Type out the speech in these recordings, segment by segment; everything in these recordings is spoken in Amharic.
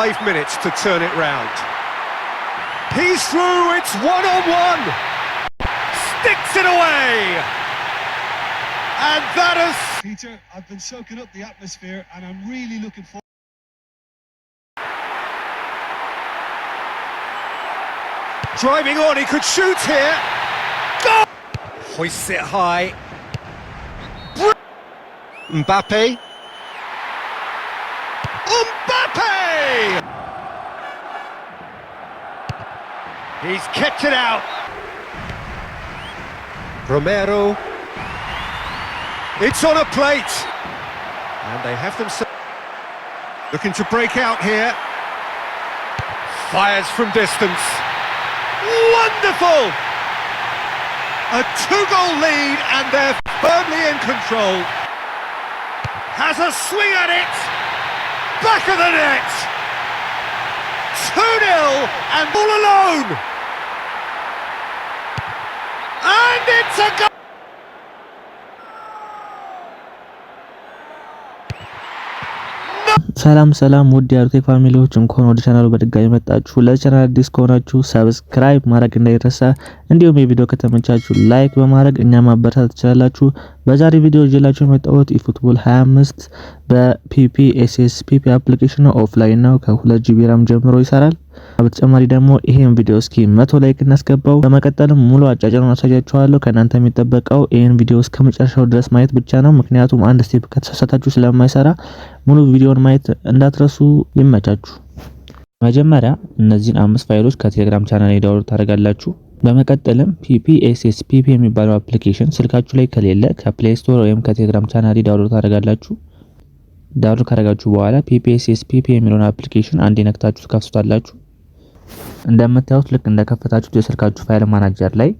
5 minutes to turn it round. He's through, it's 1-on-1. Sticks it away. And that is... Peter, I've been soaking up the atmosphere and I'm really looking forward. Driving on, he could shoot here. Goal! Hoists it high. Mbappe. Mbappe! He's kept it out. Romero. It's on a plate. And they have themselves looking to break out here. Fires from distance. Wonderful! A 2-goal lead and they're firmly in control. Has a swing at it. Back of the net. 2-0 and all alone. And it's a goal. ሰላም ውድ የአርቴክ ፋሚሊዎች እንኳን ወደ ቻናሉ በድጋሚ መጣችሁ። ለቻናል አዲስ ከሆናችሁ ሰብስክራይብ ማድረግ እንዳይረሳ፣ እንዲሁም የቪዲዮ ከተመቻችሁ ላይክ በማድረግ እኛ ማበረታታት ትችላላችሁ። በዛሬ ቪዲዮ ይዤላችሁ የመጣሁት eFootball 25 በPPSSPP አፕሊኬሽን ኦፍላይን ነው። ከ2 GB RAM ጀምሮ ይሰራል። በተጨማሪ ደግሞ ይሄን ቪዲዮ እስኪ 100 ላይክ እናስገባው። በመቀጠልም ሙሉ አጫጭሩን አሳያችኋለሁ። ከናንተ የሚጠበቀው ይሄን ቪዲዮ እስከመጨረሻው ድረስ ማየት ብቻ ነው። ምክንያቱም አንድ ስቴፕ ከተሳሳታችሁ ስለማይሰራ ሙሉ ቪዲዮን ማየት እንዳትረሱ። ይመቻችሁ። መጀመሪያ እነዚህን 5 ፋይሎች ከቴሌግራም ቻናል ላይ ዳውንሎድ ታደርጋላችሁ። በመቀጠልም PPSSPP የሚባለው አፕሊኬሽን ስልካችሁ ላይ ከሌለ ከፕሌይ ስቶር ወይም ከቴሌግራም ቻናል ላይ ዳውንሎድ ታደርጋላችሁ። ዳውንሎድ ካደረጋችሁ በኋላ PPSSPP የሚለውን አፕሊኬሽን አንዴ ነክታችሁ ትከፍቱታላችሁ። እንደምታዩት ልክ እንደከፈታችሁት የስልካችሁ ፋይል ማናጀር ላይ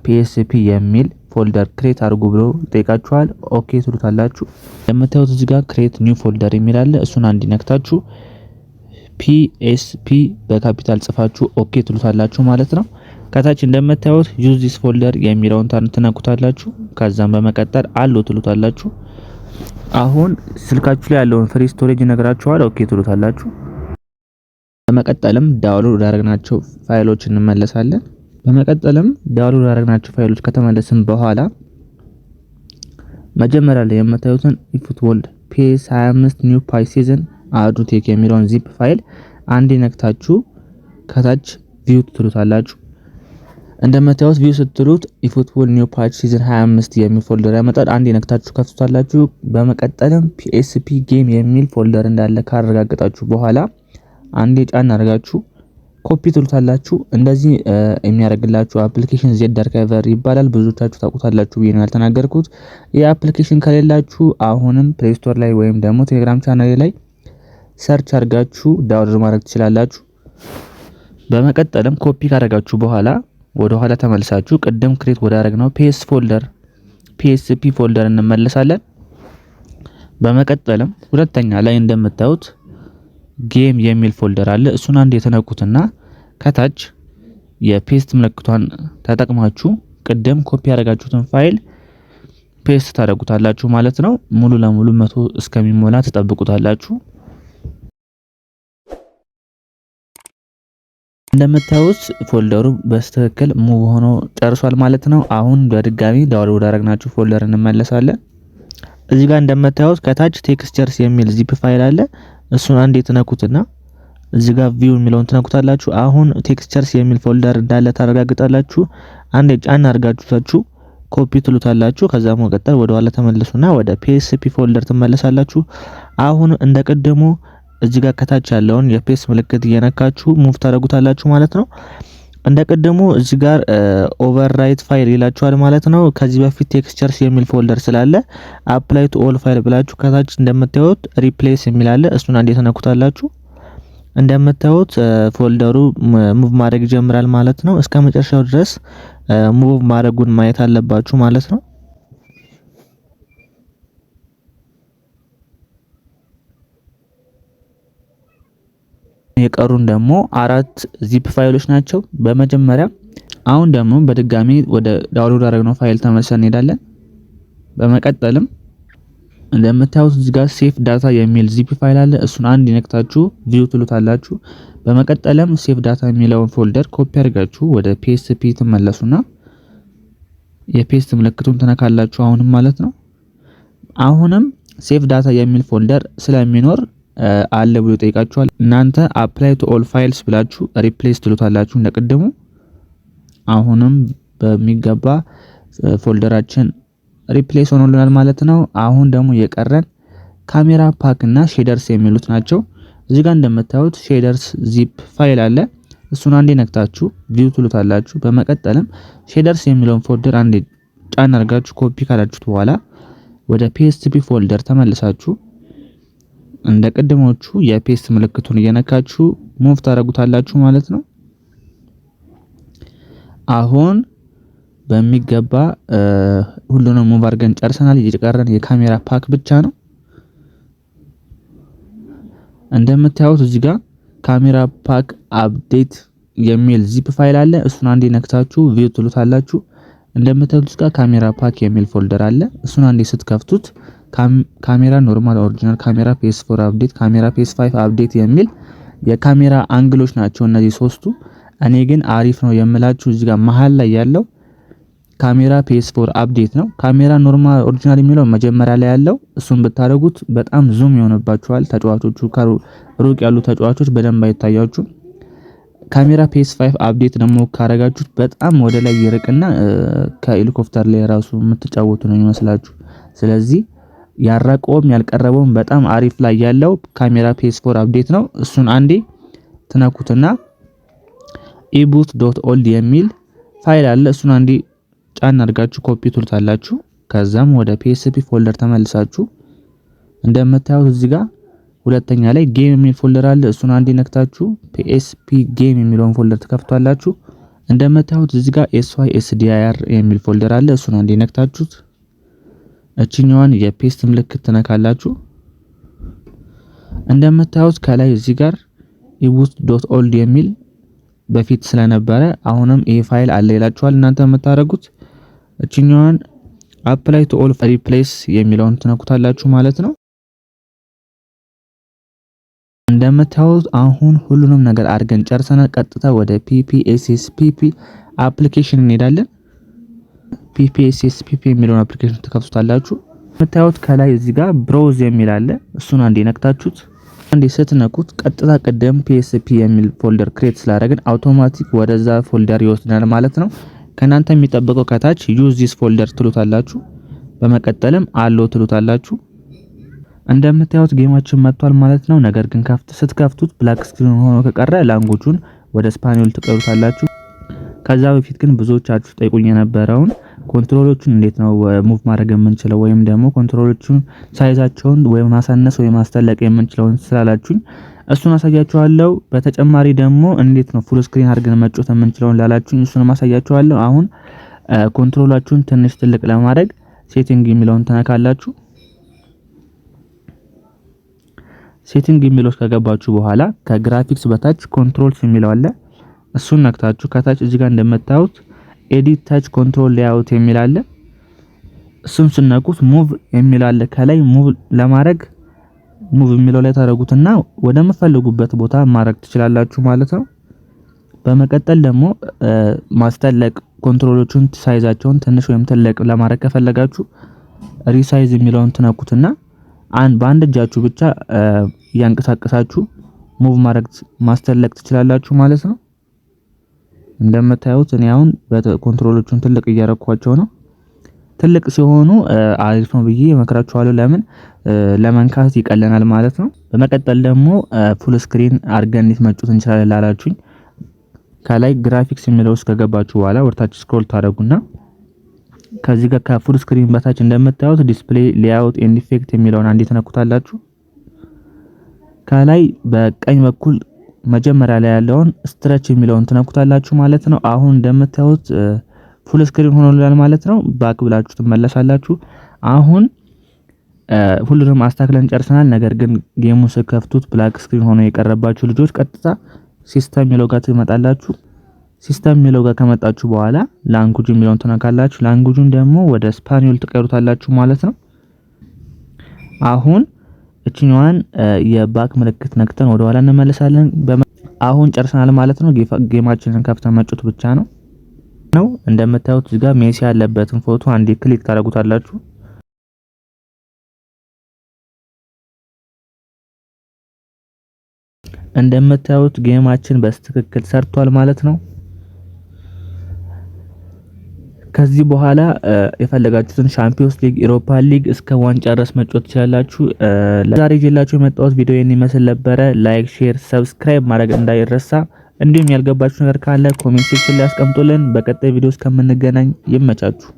PSP የሚል ፎልደር ክሬት አድርጉ ብሎ ይጠይቃችኋል። ኦኬ ትሉታላችሁ። እንደምታዩት እዚህ ጋር ክሬት ኒው ፎልደር የሚል አለ። እሱን አንዴ ነክታችሁ PSP በካፒታል ጽፋችሁ ኦኬ ትሉታላችሁ ማለት ነው። ከታች እንደምታዩት ዩዝ ዲስ ፎልደር የሚለውን ትነኩታላችሁ። ከዛም በመቀጠል አሎ ትሉታላችሁ። አሁን ስልካችሁ ላይ ያለውን ፍሪ ስቶሬጅ ይነግራችኋል። ኦኬ ትሉታላችሁ። በመቀጠልም ዳውንሎድ ያደረግናቸው ፋይሎች እንመለሳለን። በመቀጠልም ዳውንሎድ ያደረግናቸው ፋይሎች ከተመለስን በኋላ መጀመሪያ ላይ የምታዩትን eFootball PES 25 ኒው ፓይ ሲዝን አሃዱ ቴክ የሚለውን ዚፕ ፋይል አንዴ ነክታችሁ ከታች ቪው ትሉታላችሁ። እንደምታዩት ቪው ስትሉት eFootball ኒው ፓይ ሲዝን 25 የሚል ፎልደር ያመጣል። አንዴ ነክታችሁ ከፍቱታላችሁ። በመቀጠልም PSP ጌም የሚል ፎልደር እንዳለ ካረጋገጣችሁ በኋላ አንዴ ጫን አድርጋችሁ ኮፒ ትሉታላችሁ። እንደዚህ የሚያደርግላችሁ አፕሊኬሽን ዜድ አርካይቨር ይባላል። ብዙዎቻችሁ ታውቁታላችሁ ብዬ ነው ያልተናገርኩት። ይህ አፕሊኬሽን ከሌላችሁ አሁንም ፕሌይ ስቶር ላይ ወይም ደግሞ ቴሌግራም ቻናል ላይ ሰርች አድርጋችሁ ዳውንሎድ ማድረግ ትችላላችሁ። በመቀጠልም ኮፒ ካደረጋችሁ በኋላ ወደ ኋላ ተመልሳችሁ ቅድም ክሬት ወዳደረግነው PSP ፎልደር እንመለሳለን። በመቀጠልም ሁለተኛ ላይ እንደምታዩት ጌም የሚል ፎልደር አለ። እሱን አንዴ የተነኩትና ከታች የፔስት ምልክቷን ተጠቅማችሁ ቅድም ኮፒ ያደረጋችሁትን ፋይል ፔስት ታደርጉታላችሁ ማለት ነው። ሙሉ ለሙሉ 100 እስከሚሞላ ተጠብቁታላችሁ። እንደምታዩት ፎልደሩ በስተክክል ሙቭ ሆኖ ጨርሷል ማለት ነው። አሁን በድጋሚ ዳውንሎድ ያደረግናችሁ ፎልደር እንመለሳለን። እዚህ ጋር እንደምታዩት ከታች ቴክስቸርስ የሚል ዚፕ ፋይል አለ። እሱን አንዴ ተነኩትና እዚህ ጋር ቪው የሚለውን ተነኩታላችሁ። አሁን ቴክስቸርስ የሚል ፎልደር እንዳለ ታረጋግጣላችሁ። አንዴ ጫን አድርጋችሁ ኮፒ ትሉታላችሁ። ከዛ መቀጠል ወደ ኋላ ተመለሱና ወደ PSP ፎልደር ትመለሳላችሁ። አሁን እንደቀደሙ እዚህ ጋር ከታች ያለውን የፔስ ምልክት እየነካችሁ ሙቭ ታደርጉታላችሁ ማለት ነው። እንደቀደሙ እዚህ ጋር ኦቨርራይት ፋይል ይላችኋል ማለት ነው። ከዚህ በፊት ቴክስቸርስ የሚል ፎልደር ስላለ አፕላይ ቱ ኦል ፋይል ብላችሁ ከታች እንደምታዩት ሪፕሌስ የሚል አለ። እሱን አንዴ ተነኩታላችሁ። እንደምታዩት ፎልደሩ ሙቭ ማድረግ ይጀምራል ማለት ነው። እስከ መጨረሻው ድረስ ሙቭ ማድረጉን ማየት አለባችሁ ማለት ነው። የቀሩን ደግሞ 4 ዚፕ ፋይሎች ናቸው። በመጀመሪያ አሁን ደግሞ በድጋሚ ወደ ዳውንሎድ ያደረግነው ፋይል ተመልሰን እንሄዳለን። በመቀጠልም እንደምታዩት እዚህ ጋር ሴፍ ዳታ የሚል ዚፕ ፋይል አለ። እሱን አንድ ነክታችሁ ቪው ትሉታላችሁ። በመቀጠልም ሴፍ ዳታ የሚለውን ፎልደር ኮፒ አድርጋችሁ ወደ PSP ትመለሱና የፔስት ምልክቱን ተነካላችሁ አሁንም ማለት ነው። አሁንም ሴፍ ዳታ የሚል ፎልደር ስለሚኖር አለ ብሎ ይጠይቃችኋል። እናንተ አፕላይ ቱ ኦል ፋይልስ ብላችሁ ሪፕሌስ ትሉታላችሁ እንደቀደሙ። አሁንም በሚገባ ፎልደራችን ሪፕሌስ ሆኖልናል ማለት ነው። አሁን ደግሞ የቀረን ካሜራ ፓክ እና ሼደርስ የሚሉት ናቸው። እዚህ ጋር እንደምታዩት ሼደርስ ዚፕ ፋይል አለ። እሱን አንዴ ነክታችሁ ቪው ትሉታላችሁ። በመቀጠልም ሼደርስ የሚለውን ፎልደር አንዴ ጫን አድርጋችሁ ኮፒ ካላችሁት በኋላ ወደ PSP ፎልደር ተመልሳችሁ እንደ ቀደሞቹ የፔስት ምልክቱን እየነካችሁ ሙቭ ታደርጉታላችሁ ማለት ነው። አሁን በሚገባ ሁሉንም ሙቭ አድርገን ጨርሰናል። እየቀረን የካሜራ ፓክ ብቻ ነው። እንደምታዩት እዚህ ጋር ካሜራ ፓክ አፕዴት የሚል ዚፕ ፋይል አለ። እሱን አንዴ ነክታችሁ ቪው ትሉታላችሁ። እንደምታዩት እዚህ ጋር ካሜራ ፓክ የሚል ፎልደር አለ። እሱን አንዴ ስትከፍቱት ካሜራ ኖርማል፣ ኦሪጂናል ካሜራ፣ PS4 አፕዴት፣ ካሜራ PS5 አፕዴት የሚል የካሜራ አንግሎች ናቸው እነዚህ ሶስቱ። እኔ ግን አሪፍ ነው የምላችሁ እዚህ ጋር መሃል ላይ ያለው ካሜራ PS4 አፕዴት ነው። ካሜራ ኖርማል ኦሪጂናል የሚለው መጀመሪያ ላይ ያለው እሱን ብታደርጉት በጣም ዙም ይሆንባችኋል። ተጫዋቾቹ ከሩቅ ያሉ ተጫዋቾች በደንብ አይታያችሁም። ካሜራ PS5 አፕዴት ደግሞ ካረጋችሁት በጣም ወደ ላይ ይርቅና ከሄሊኮፕተር ላይ ራሱ የምትጫወቱ ነው ይመስላችሁ። ስለዚህ ያራቀውም ያልቀረበውም በጣም አሪፍ ላይ ያለው ካሜራ PS4 አፕዴት ነው። እሱን አንዴ ትነኩትና eboot.old የሚል ፋይል አለ። እሱን አንዴ ጫን አድርጋችሁ ኮፒ ትሉታላችሁ። ከዛም ወደ PSP ፎልደር ተመልሳችሁ እንደምታዩት እዚህ ጋር ሁለተኛ ላይ ጌም የሚል ፎልደር አለ። እሱን አንዴ ነክታችሁ PSP ጌም የሚለውን ፎልደር ትከፍቷላችሁ። እንደምታዩት እዚህ ጋር SYSDIR የሚል ፎልደር አለ። እሱን አንዴ ነክታችሁት እቺኛዋን የፔስት ምልክት ትነካላችሁ። እንደምታዩት ከላይ እዚህ ጋር eboot.old የሚል በፊት ስለነበረ አሁንም ይሄ ፋይል አለ ይላችኋል። እናንተ የምታደርጉት እቺኛዋን apply to all replace የሚለውን ትነኩታላችሁ ማለት ነው። እንደምታዩት አሁን ሁሉንም ነገር አድርገን ጨርሰናል። ቀጥታ ወደ PPSSPP አፕሊኬሽን እንሄዳለን። PPSSPP የሚለውን አፕሊኬሽን ተከፍቱታላችሁ። የምታዩት ከላይ እዚህ ጋር ብሮዝ የሚል አለ። እሱን አንዴ ነክታችሁት አንዴ ስትነኩት ቀጥታ ቀደም PSP የሚል ፎልደር ክሬት ስላደረግን አውቶማቲክ ወደዛ ፎልደር ይወስደናል ማለት ነው። ከናንተ የሚጠበቀው ከታች ዩዝ ዚስ ፎልደር ትሉታላችሁ። በመቀጠልም አሎ ትሉታላችሁ። እንደምታዩት ጌማችን መጥቷል ማለት ነው። ነገር ግን ስትከፍቱት ብላክ ስክሪን ሆኖ ከቀረ ላንጉጁን ወደ ስፓኒዮል ትቀሩታላችሁ። ከዛ በፊት ግን ብዙዎቻችሁ ጠይቁኝ የነበረውን ኮንትሮሎቹን እንዴት ነው ሙቭ ማድረግ የምንችለው ወይም ደግሞ ኮንትሮሎቹን ሳይዛቸውን ወይም ማሳነስ ወይም ማስተለቅ የምንችለው ስላላችሁኝ እሱን አሳያችኋለሁ። በተጨማሪ ደግሞ እንዴት ነው ፉል ስክሪን አድርገን መጫወት የምንችለው ላላችሁኝ እሱን አሳያችኋለሁ። አሁን ኮንትሮላችሁን ትንሽ ትልቅ ለማድረግ ሴቲንግ የሚለውን ተነካላችሁ። ሴቲንግ የሚለው ከገባችሁ በኋላ ከግራፊክስ በታች ኮንትሮልስ የሚለው አለ። እሱን ነክታችሁ ከታች እዚህ ጋር እንደምታዩት ኤዲት ታች ኮንትሮል ሌአውት የሚል አለ። እሱን ስነኩት ሙቭ የሚል አለ። ከላይ ሙቭ ለማድረግ ሙቭ የሚለው ላይ ታደርጉትና ወደምትፈልጉበት ቦታ ማድረግ ትችላላችሁ ማለት ነው። በመቀጠል ደግሞ ማስተለቅ ኮንትሮሎቹን ሳይዛቸውን ትንሽ ወይም ትልቅ ለማድረግ ከፈለጋችሁ ሪሳይዝ የሚለውን ትነኩትና በአንድ እጃችሁ ብቻ እያንቀሳቀሳችሁ ሙቭ ማድረግ ማስተለቅ ትችላላችሁ ማለት ነው። እንደምታዩት እኔ አሁን በኮንትሮሎቹን ትልቅ እያረኳቸው ነው። ትልቅ ሲሆኑ አሪፍ ነው ብዬ እመክራችኋለሁ። ለምን ለመንካት ይቀለናል ማለት ነው። በመቀጠል ደግሞ ፉል ስክሪን አድርገን እንዴት መጫወት እንችላለን ላላችሁኝ ከላይ ግራፊክስ የሚለው ውስጥ ከገባችሁ በኋላ ወርታች ስክሮል ታደርጉና ከዚህ ጋር ከፉል ስክሪን በታች እንደምታዩት ዲስፕሌይ ሌአውት ኤንድ ኢፌክት የሚለውን አንዴ ተነኩታላችሁ። ከላይ በቀኝ በኩል መጀመሪያ ላይ ያለውን ስትሬች የሚለውን ትነኩታላችሁ ማለት ነው። አሁን እንደምታዩት ፉል ስክሪን ሆኖልናል ማለት ነው። ባክ ብላችሁ ትመለሳላችሁ። አሁን ሁሉንም አስተካክለን ጨርሰናል። ነገር ግን ጌሙን ስከፍቱት ብላክ ስክሪን ሆኖ የቀረባችሁ ልጆች ቀጥታ ሲስተም የሚለው ጋር ትመጣላችሁ። ሲስተም የሚለው ጋር ከመጣችሁ በኋላ ላንጉጅ የሚለውን ትነካላችሁ። ላንጉጁን ደግሞ ወደ ስፓኒዮል ትቀሩታላችሁ ማለት ነው። አሁን እቺኛዋን የባክ ምልክት ነክተን ወደ ኋላ እንመለሳለን። አሁን ጨርሰናል ማለት ነው። ጌማችንን ከፍተን መጫወት ብቻ ነው። እንደምታዩት እዚህ ጋር ሜሲ ያለበትን ፎቶ አንዴ ክሊክ ታደርጉታላችሁ። እንደምታዩት ጌማችን በስትክክል ሰርቷል ማለት ነው። ከዚህ በኋላ የፈለጋችሁትን ሻምፒዮንስ ሊግ፣ ኢሮፓ ሊግ እስከ ዋንጫ ድረስ መጫወት ትችላላችሁ። ለዛሬ ይዤላችሁ የመጣሁት ቪዲዮ ይሄን ይመስል ነበረ። ላይክ፣ ሼር፣ ሰብስክራይብ ማድረግ እንዳይረሳ። እንዲሁም ያልገባችሁ ነገር ካለ ኮሜንት ሴክሽን ላይ አስቀምጡልን። በቀጣይ ቪዲዮ እስከምንገናኝ ይመቻችሁ።